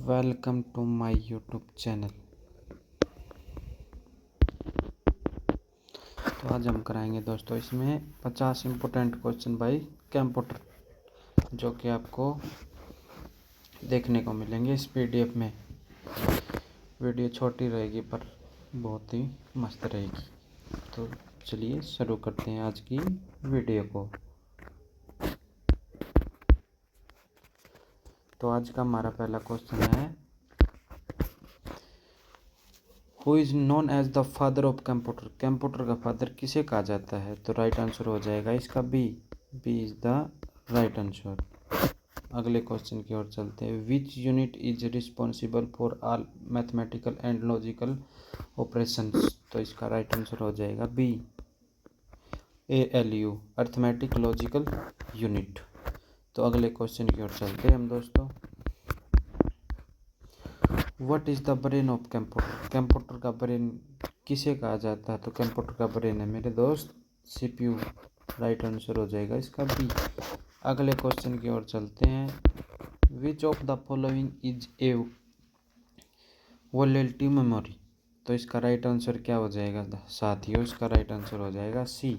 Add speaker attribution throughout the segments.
Speaker 1: Welcome to my YouTube channel. तो आज हम कराएंगे दोस्तों इसमें 50 इम्पोर्टेंट क्वेश्चन बाय कंप्यूटर, जो कि आपको देखने को मिलेंगे इस पीडीएफ में। वीडियो छोटी रहेगी पर बहुत ही मस्त रहेगी। तो चलिए शुरू करते हैं आज की वीडियो को। तो आज का हमारा पहला क्वेश्चन है, who is known as the father of computer. Computer का फादर किसे कहा जाता है? तो राइट आंसर हो जाएगा इसका B is the right answer. अगले क्वेश्चन की ओर चलते हैं। Which unit is responsible for all mathematical and logical operations. तो इसका राइट आंसर हो जाएगा B ALU, arithmetic logical unit. तो अगले क्वेश्चन की ओर चलते हैं हम दोस्तों। What is the brain of computer. Computer का ब्रेन किसे कहा जाता है? तो कंप्यूटर का ब्रेन है मेरे दोस्त CPU। राइट आंसर हो जाएगा इसका बी। अगले क्वेश्चन की ओर चलते हैं। विच of the following is A volatility memory. तो इसका राइट आंसर क्या हो जाएगा साथियों? इसका राइट आंसर हो जाएगा सी।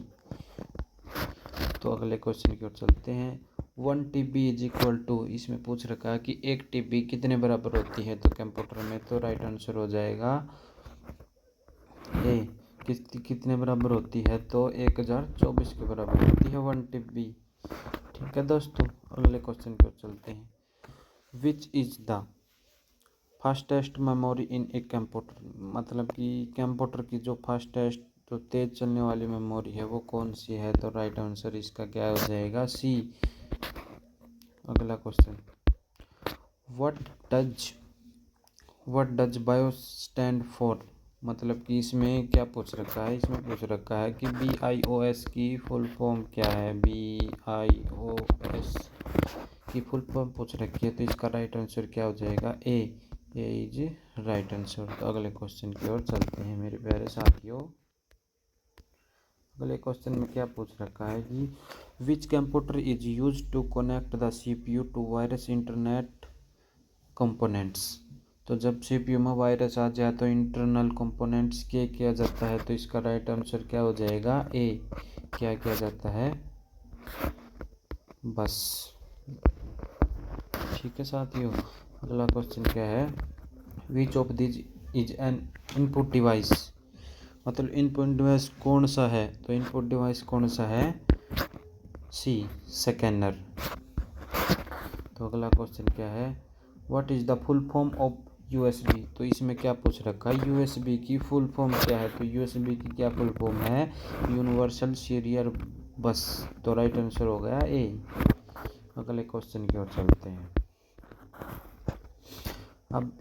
Speaker 1: तो अगले क्वेश्चन की ओर चलते हैं। 1 TB इज इक्वल टू, इसमें पूछ रखा है कि 1 TB कितने बराबर होती है तो कंप्यूटर में। तो राइट आंसर हो जाएगा ए। कितने बराबर होती है? तो 1024 के बराबर होती है 1 TB। ठीक है दोस्तों, अगले क्वेश्चन की ओर चलते हैं। Which is the fastest memory in a computer. मतलब कि कंप्यूटर की जो फास्टेस्ट, जो तेज चलने वाली मेमोरी है वो कौन सी है? तो राइट आंसर इसका क्या हो जाएगा? सी। अगला question. What does bio stand for. मतलब कि इसमें क्या पूछ रखा है? इसमें पूछ रखा है कि BIOS की फुल फॉर्म क्या है। BIOS की फुल फॉर्म पूछ रखी है, तो इसका राइट आंसर क्या हो जाएगा? ए इज राइट आंसर। तो अगले क्वेश्चन की ओर चलते हैं मेरे प्यारे साथियों। अगले क्वेश्चन में क्या पूछ रखा है कि which computer is use to connect the CPU to various internet components. तो जब CPU में वायरस आ जाए तो इंटरनल कंपोनेंट्स क्या किया जाता है? तो इसका राइट आंसर क्या हो जाएगा? ए। क्या किया जाता है? बस। ठीक है साथियों, अगला क्वेश्चन क्या है। Which of this is an input device. मतलब इनपुट डिवाइस कौन सा है? तो इनपुट डिवाइस कौन सा है? सी, स्कैनर। तो अगला क्वेश्चन क्या है। What is the full form of USB। तो इसमें क्या पूछ रखा है? USB की फुल फॉर्म क्या है? तो USB की क्या फुल फॉर्म है? यूनिवर्सल सीरियल बस। तो राइट आंसर हो गया ए। अगले क्वेश्चन की ओर चलते हैं। अब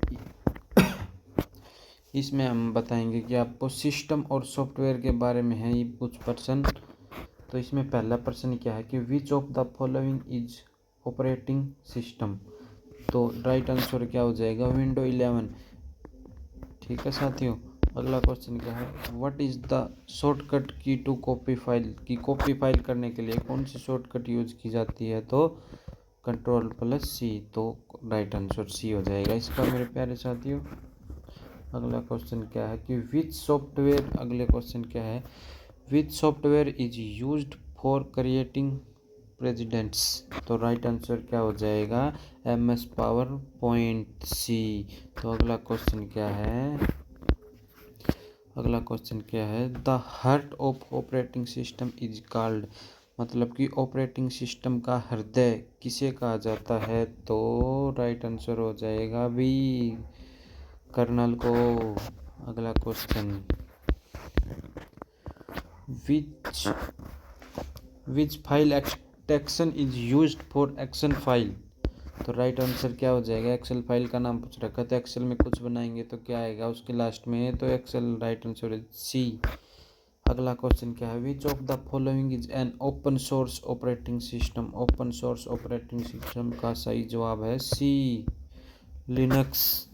Speaker 1: इसमें हम बताएंगे कि आपको सिस्टम और सॉफ्टवेयर के बारे में है ये कुछ प्रश्न। तो इसमें पहला प्रश्न क्या है कि विच of the following is operating system. तो राइट आंसर क्या हो जाएगा? विंडो 11। ठीक है साथियों, अगला क्वेश्चन क्या है। व्हाट इज द शॉर्टकट की टू कॉपी फाइल। की कॉपी फाइल करने के लिए कौन सी शॉर्टकट यूज की जाती है? तो Ctrl+C। तो राइट आंसर सी हो जाएगा इसका मेरे प्यारे साथियों। अगला क्वेश्चन क्या है कि विच सॉफ्टवेयर। अगले क्वेश्चन क्या है। Which software is used for creating presidents. तो राइट आंसर क्या हो जाएगा? MS PowerPoint सी। तो अगला क्वेश्चन क्या है। अगला क्वेश्चन क्या है। The heart of operating system is called. मतलब कि ऑपरेटिंग सिस्टम का हृदय किसे कहा जाता है? तो राइट आंसर हो जाएगा बी, कर्नल को। अगला question. Which file extension is used for action file. तो राइट आंसर क्या हो जाएगा? एक्सेल फाइल का नाम पूछ रखा है, तो एक्सेल में कुछ बनाएंगे तो क्या आएगा उसके लास्ट में? तो एक्सेल। राइट आंसर है सी। अगला क्वेश्चन क्या है। विच of the following is an open source operating system. Open source operating system का सही जवाब है सी, लिनक्स।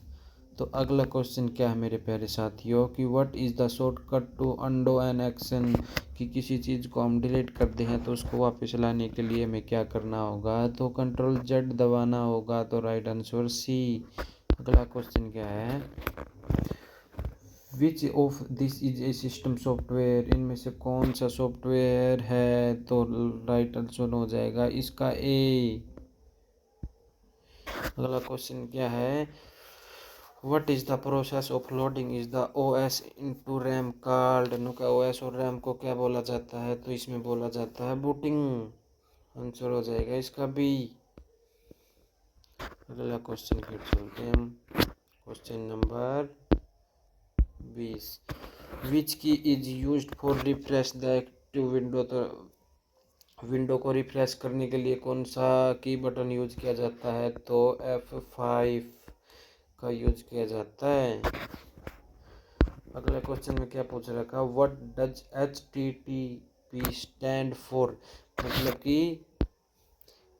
Speaker 1: तो अगला क्वेश्चन क्या है मेरे प्यारे साथियों कि what is the shortcut to undo an action. कि किसी चीज़ को हम डिलीट करते हैं तो उसको वापस लाने के लिए हमें क्या करना होगा? तो Ctrl+Z दबाना होगा। तो राइट आंसर सी। अगला क्वेश्चन क्या है, which of this is a system software, इनमें से कौन सा सॉफ्टवेयर है, तो राइट आंसर हो जाएगा इसका ए। अगला क्वेश्चन क्या है, what is the process of loading is the OS into RAM card, नुका ओएस और रैम को क्या बोला जाता है, तो इसमें बोला जाता है बूटिंग। आंसर हो जाएगा इसका बी। अगला क्वेश्चन फिर चलते हैं हम, क्वेश्चन नंबर 20, विच की is used for refresh the active window, तो विंडो को रिफ्रेश करने के लिए कौन सा की बटन यूज किया जाता है, तो F5 का यूज किया जाता है। अगले क्वेश्चन में क्या पूछ रखा, what does HTTP stand for, मतलब कि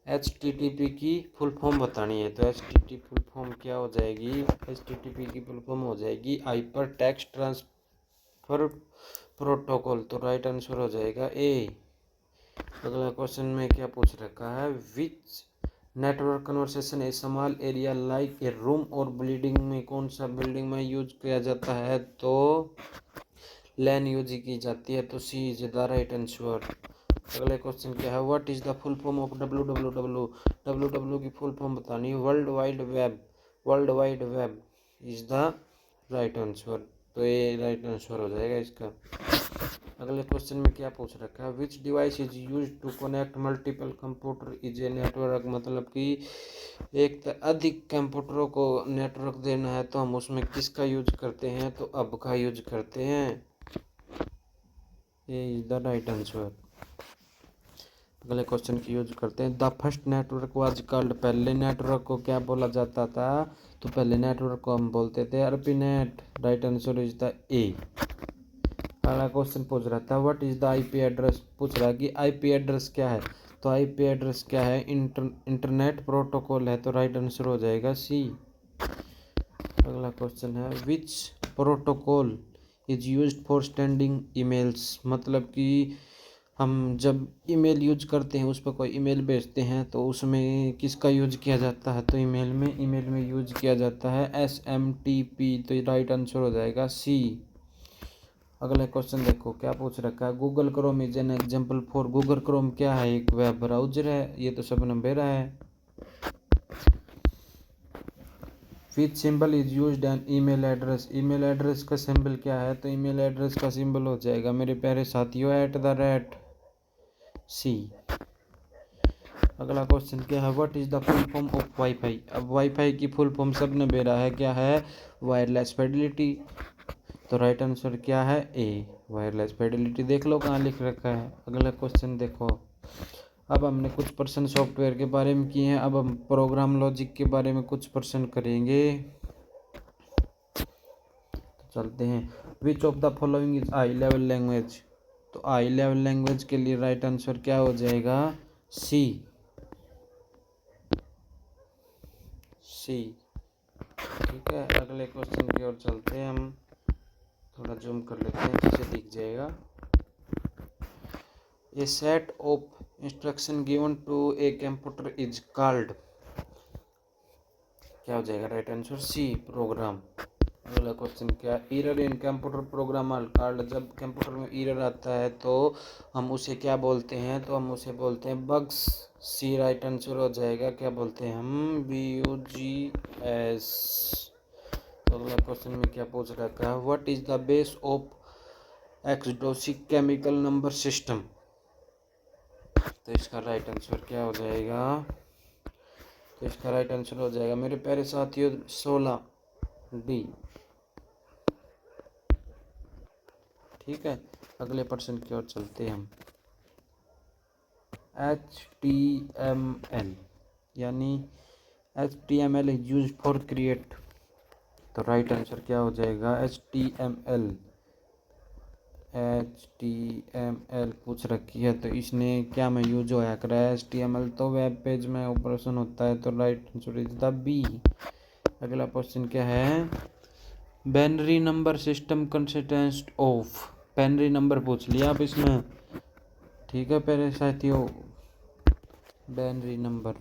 Speaker 1: HTTP की फुल फॉर्म बतानी है, तो HTTP फुल फॉर्म क्या हो जाएगी, HTTP की फुल फॉर्म हो जाएगी हाइपर टेक्स्ट ट्रांसफर प्रोटोकॉल, तो राइट आंसर हो जाएगा ए। अगला क्वेश्चन में क्या पूछ रखा है, which network conversation a small area like a room or building में, कौन सा बिल्डिंग में यूज किया जाता है, तो लैन यूज की जाती है, तो सी इज द राइट आंसर। अगले क्वेश्चन क्या है, what is the full form of www, www की फुल फॉर्म बतानी है, world wide web, world wide web is the right answer, तो ये राइट आंसर हो जाएगा इसका। अगले क्वेश्चन में क्या पूछ रखा है, which device is use to connect multiple computer is a network, मतलब कि एक अधिक कंप्यूटरों को नेटवर्क देना है तो हम उसमें किसका यूज करते हैं, तो अब का यूज करते हैं, ये इज द राइट आंसर। अगले क्वेश्चन की यूज करते हैं, the first network was called, पहले नेटवर्क को क्या बोला जाता था, तो पहले नेटवर्क को हम बोलते थे ARPANET, right answer is the ए। अगला क्वेश्चन पूछ रहा था, what is the IP address, पूछ रहा है कि IP एड्रेस क्या है, तो IP एड्रेस क्या है, इंटरनेट प्रोटोकॉल है, तो राइट आंसर हो जाएगा सी। अगला क्वेश्चन है, विच protocol is used for sending emails, मतलब कि हम जब ईमेल यूज करते हैं, उस पर कोई ईमेल भेजते हैं तो उसमें किसका यूज किया जाता है, तो ईमेल में यूज किया जाता है SMTP, तो राइट आंसर हो जाएगा सी। अगला क्वेश्चन देखो क्या पूछ रखा है, Google Chrome is an example for, Google Chrome क्या है, एक वेब ब्राउजर है, ये तो सबने बेरा है। विच symbol is used N email address, email address का सिंबल क्या है, तो ईमेल एड्रेस का सिंबल हो जाएगा मेरे प्यारे साथियों @C। अगला क्वेश्चन क्या है, what is the full form of wifi, अब वाईफाई की फुल फॉर्म सबने बेरा है, क्या है, वायरलेस फिडेलिटी, तो राइट आंसर क्या है ए, वायरलेस फिडेलिटी, देख लो कहाँ लिख रखा है। अगला क्वेश्चन देखो, अब हमने कुछ पर्सन सॉफ्टवेयर के बारे में किए हैं, अब हम प्रोग्राम लॉजिक के बारे में कुछ पर्सन करेंगे, तो चलते हैं, विच of the following is high level language, तो हाई लेवल लैंग्वेज के लिए राइट आंसर क्या हो जाएगा, सी। ठीक है, अगले क्वेश्चन की ओर चलते हैं हम, थोड़ा जूम कर लेते हैं जिससे दिख जाएगा, a set of instruction given to a computer is called, क्या हो जाएगा राइट आंसर सी, प्रोग्राम। अगला क्वेश्चन क्या, error in computer program are called, जब कंप्यूटर में एरर आता है तो हम उसे क्या बोलते हैं, तो हम उसे बोलते हैं बग्स, सी राइट आंसर हो जाएगा, क्या बोलते हैं हम, BUGS। तो अगला क्वेश्चन में क्या पूछ रखा है, what is the base of hexadecimal number system, तो इसका राइट आंसर क्या हो जाएगा, तो इसका राइट आंसर हो जाएगा मेरे प्यारे साथियों 16D। ठीक है, अगले पर्सन की ओर चलते हैं हम, HTML, यानी HTML is use for create, तो राइट आंसर क्या हो जाएगा, HTML पूछ रखी है, तो इसने क्या में यूज होया करा है, HTML तो वेब पेज में ऑपरेशन होता है, तो right answer is the B. अगला क्वेश्चन क्या है, binary number system consist of, binary number पूछ लिया आप इसमें, ठीक है प्यारे साथियों, बाइनरी नंबर,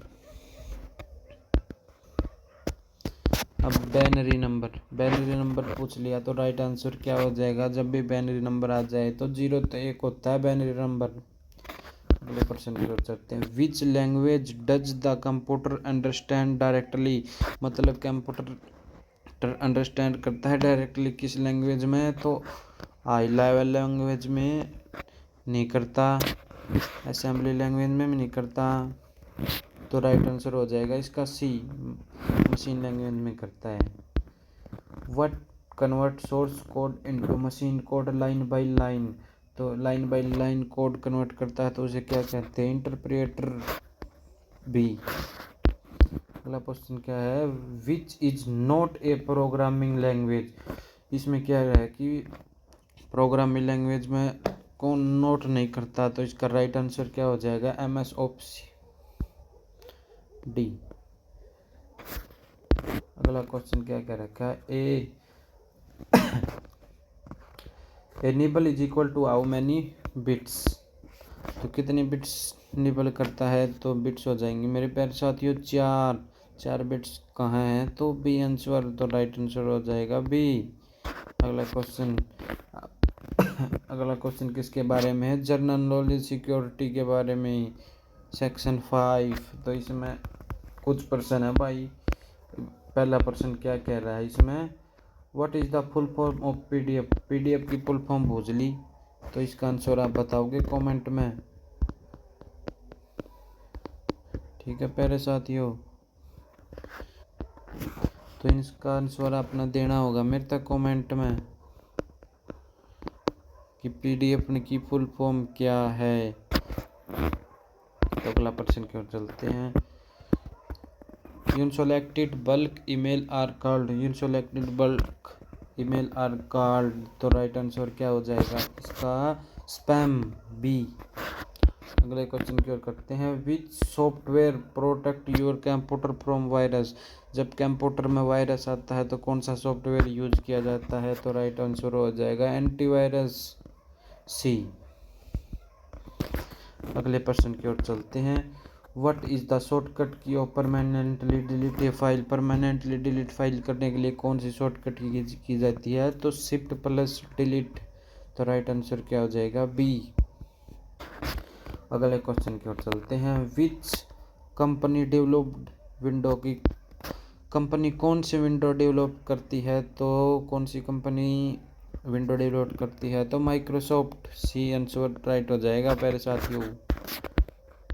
Speaker 1: अब बैनरी नंबर पूछ लिया तो राइट आंसर क्या हो जाएगा? जब भी बैनरी नंबर आ जाए तो 0 तो 1 होता है बैनरी नंबर। अगले प्रश्न की ओर चलते हैं। Which language does the computer understand directly? मतलब कंप्यूटर अंडरस्टैंड करता है डायरेक्टली किस लैंग्वेज में? तो हाई लेवल लैंग्वेज में नहीं करता, असेंबली लैंग्वेज में भी नहीं करता, तो राइट आंसर हो जाएगा इसका सी, मशीन लैंग्वेज में करता है। What convert source code into machine code line by line? तो line by line code convert करता है तो उसे क्या कहते हैं? Interpreter B. अगला क्वेश्चन क्या है? Which is not a programming language? इसमें क्या है कि प्रोग्रामिंग लैंग्वेज में कौन नोट नहीं करता, तो इसका राइट आंसर क्या हो जाएगा? MS option D. अगला क्वेश्चन क्या कह रखा है? A nibble is equal to how many bits? तो कितने बिट्स निबल करता है? तो बिट्स हो जाएंगे मेरे प्यारे साथियों 4 बिट्स कहाँ हैं? तो बी आंसर, तो राइट आंसर हो जाएगा बी। अगला क्वेश्चन किसके बारे में है? जनरल नॉलेज सिक्योरिटी के बारे में, सेक्शन 5। तो इसमें कुछ प्रश्न है भाई। पहला प्रश्न क्या कह रहा है इसमें? What is the full form of PDF? PDF की फुल फॉर्म पूछ ली, तो इसका आंसर आप बताओगे कमेंट में, ठीक है प्यारे साथियों? तो इसका आंसर अपना देना होगा मेरे तक कमेंट में कि PDF की फुल फॉर्म क्या है। तो अगला प्रश्न की ओर चलते हैं। Unselected bulk email are called? Unselected bulk email are called, तो राइट आंसर क्या हो जाएगा इसका? Spam B. अगले क्वेश्चन की ओर करते हैं। विच software protect your computer from virus? जब कंप्यूटर में वायरस आता है तो कौन सा सॉफ्टवेयर यूज किया जाता है? तो राइट आंसर हो जाएगा एंटीवायरस सी। अगले प्रश्न की ओर चलते हैं। व्हाट इज द शॉर्टकट की of permanently delete A file? Permanently delete file करने के लिए कौन सी शॉर्टकट की जाती है? तो Shift+Delete, तो राइट आंसर क्या हो जाएगा? बी। अगले क्वेश्चन की ओर चलते हैं। Which company developed window? की कंपनी कौन सी विंडो डेवलप करती है? तो कौन सी कंपनी विंडो डेवलप करती है? तो माइक्रोसॉफ्ट, सी आंसर राइट हो जाएगा प्यारे साथियों।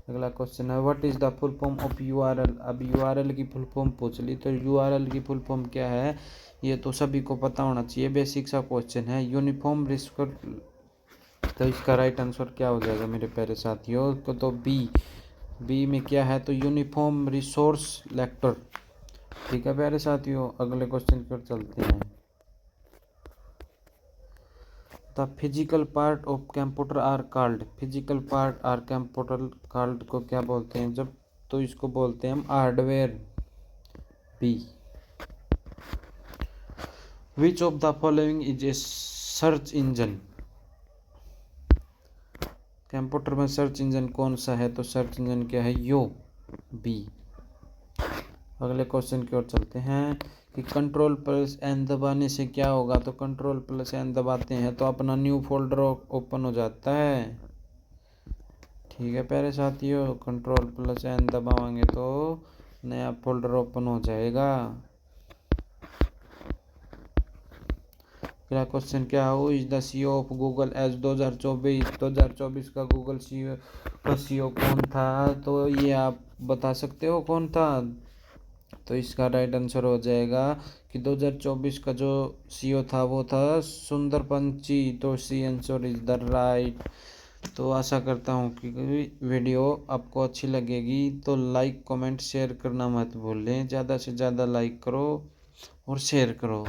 Speaker 1: अगला क्वेश्चन है। What is the full form of URL? अब URL की फुल फॉर्म पूछ ली, तो URL की फुल फॉर्म क्या है? ये तो सभी को पता होना चाहिए, बेसिक सा क्वेश्चन है। यूनिफॉर्म रिसोर्स, तो इसका राइट आंसर क्या हो जाएगा मेरे प्यारे साथियों? तो बी में क्या है? तो यूनिफॉर्म रिसोर्स लेक्टर, ठीक है प्यारे साथियों। अगले क्वेश्चन पर चलते हैं। The physical part of computer are called? Physical part are computer called को क्या बोलते हैं जब? तो इसको बोलते हैं हम hardware B. Which of the following is a search engine? Computer में सर्च इंजन कौन सा है? तो सर्च इंजन क्या है? यो बी। अगले क्वेश्चन की ओर चलते हैं कि Ctrl+N दबाने से क्या होगा? तो Ctrl+N दबाते हैं तो अपना न्यू फोल्डर ओपन हो जाता है, ठीक है प्यारे साथियों। Ctrl+N दबाएंगे तो नया फोल्डर ओपन हो जाएगा। अगला क्वेश्चन क्या हो? Is the CEO of Google as 2024 का गूगल CEO कौन था? तो ये आप बता सकते हो कौन था? तो इसका राइट आंसर हो जाएगा कि 2024 का जो CEO था वो था सुंदर पिचाई, तो C answer is the right. तो आशा करता हूँ कि वीडियो आपको अच्छी लगेगी, तो लाइक कमेंट शेयर करना मत भूलें। ज़्यादा से ज़्यादा लाइक करो और शेयर करो।